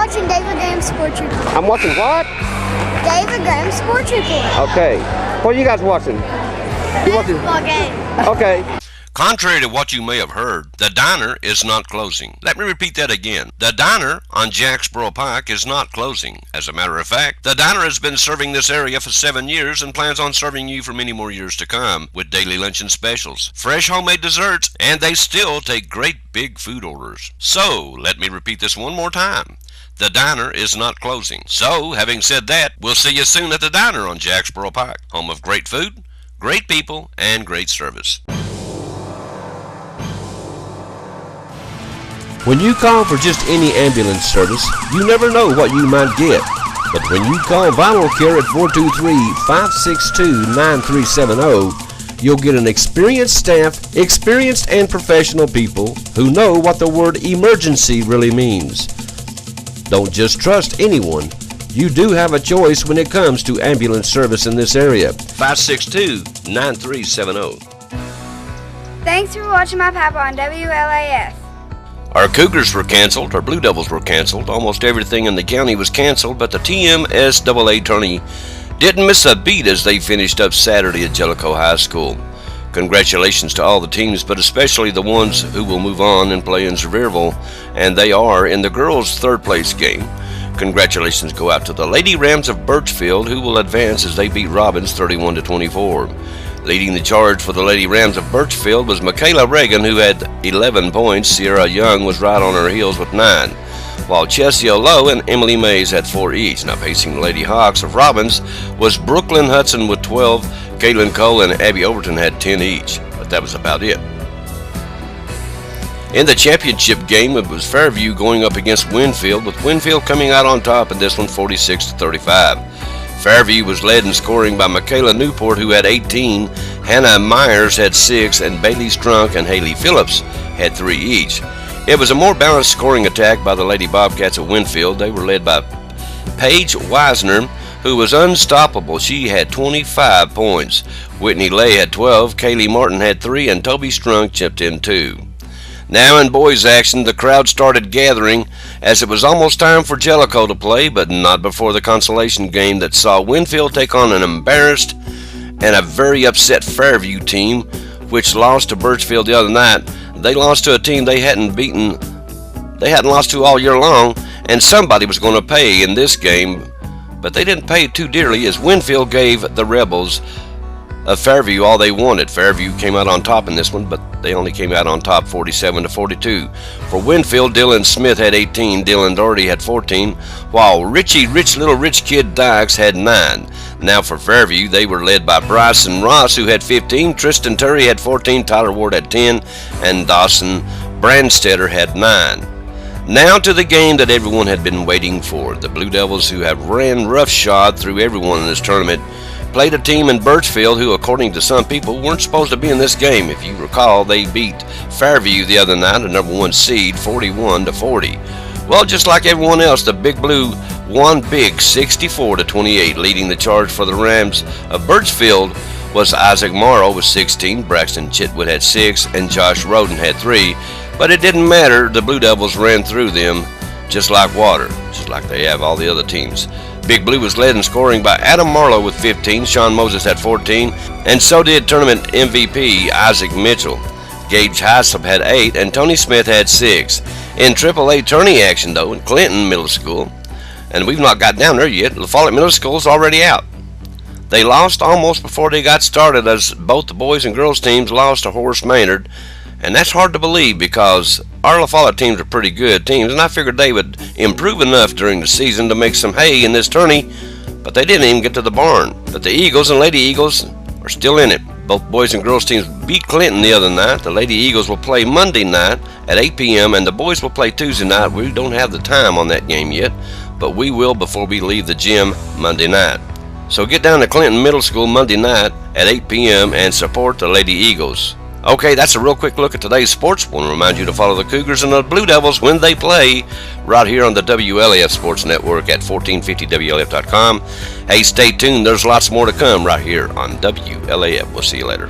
watching David Graham Sports Report. I'm watching what? David Graham Sports Report. Okay. What are you guys watching? You watching? Basketball game. Okay. Contrary to what you may have heard, the diner is not closing. Let me repeat that again. The diner on Jacksboro Pike is not closing. As a matter of fact, the diner has been serving this area for 7 years and plans on serving you for many more years to come with daily luncheon specials, fresh homemade desserts, and they still take great big food orders. So, let me repeat this one more time. The diner is not closing. So, having said that, we'll see you soon at the diner on Jacksboro Pike, home of great food, great people, and great service. When you call for just any ambulance service, you never know what you might get. But when you call Vital Care at 423-562-9370, you'll get an experienced staff, experienced and professional people who know what the word emergency really means. Don't just trust anyone. You do have a choice when it comes to ambulance service in this area. 562-9370. Thanks for watching my papa on WLAF. Our Cougars were canceled, our Blue Devils were canceled, almost everything in the county was canceled, but the TMSAA tourney didn't miss a beat as they finished up Saturday at Jellicoe High School. Congratulations to all the teams, but especially the ones who will move on and play in Sevierville, and they are in the girls' third place game. Congratulations go out to the Lady Rams of Birchfield, who will advance as they beat Robbins 31-24. Leading the charge for the Lady Rams of Birchfield was Michaela Reagan, who had 11 points. Sierra Young was right on her heels with 9, while Chessie Lowe and Emily Mays had 4 each. Now pacing the Lady Hawks of Robbins was Brooklyn Hudson with 12, Caitlin Cole and Abby Overton had 10 each, but that was about it. In the championship game, it was Fairview going up against Winfield, with Winfield coming out on top in this one 46-35. Fairview was led in scoring by Michaela Newport, who had 18, Hannah Myers had 6, and Bailey Strunk and Haley Phillips had 3 each. It was a more balanced scoring attack by the Lady Bobcats of Winfield. They were led by Paige Wisner, who was unstoppable. She had 25 points. Whitney Lay had 12, Kaylee Martin had 3, and Toby Strunk chipped in 2. Now in boys action, the crowd started gathering as it was almost time for Jellicoe to play, but not before the consolation game that saw Winfield take on an embarrassed and a very upset Fairview team, which lost to Birchfield the other night. They lost to a team they hadn't lost to all year long, and somebody was going to pay in this game, but they didn't pay too dearly as Winfield gave the Rebels of Fairview all they wanted. Fairview came out on top in this one, but they only came out on top 47-42. For Winfield, Dylan Smith had 18, Dylan Doherty had 14, while Rich Kid Dykes had 9. Now for Fairview, they were led by Bryson Ross, who had 15, Tristan Turry had 14, Tyler Ward had 10, and Dawson Brandstetter had 9. Now to the game that everyone had been waiting for. The Blue Devils, who have ran roughshod through everyone in this tournament, played a team in Birchfield who, according to some people, weren't supposed to be in this game. If you recall, they beat Fairview the other night, a number 1 seed, 41-40. Well, just like everyone else, the Big Blue won big, 64-28. Leading the charge for the Rams of Birchfield was Isaac Morrow with 16, Braxton Chitwood had 6, and Josh Roden had 3. But it didn't matter. The Blue Devils ran through them just like water, just like they have all the other teams. Big Blue was led in scoring by Adam Marlowe with 15, Sean Moses had 14, and so did tournament MVP Isaac Mitchell. Gage Hyslop had 8, and Tony Smith had 6. In AAA tourney action, though, in Clinton Middle School, and we've not got down there yet, La Follette Middle School is already out. They lost almost before they got started, as both the boys and girls teams lost to Horace Maynard, and that's hard to believe because our La Follette teams are pretty good teams, and I figured they would improve enough during the season to make some hay in this tourney, but they didn't even get to the barn. But the Eagles and Lady Eagles are still in it. Both boys and girls teams beat Clinton the other night. The Lady Eagles will play Monday night at 8 p.m. and the boys will play Tuesday night. We don't have the time on that game yet, but we will before we leave the gym Monday night. So get down to Clinton Middle School Monday night at 8 p.m. and support the Lady Eagles. Okay, that's a real quick look at today's sports. I want to remind you to follow the Cougars and the Blue Devils when they play right here on the WLAF Sports Network at 1450WLAF.com. Hey, stay tuned. There's lots more to come right here on WLAF. We'll see you later.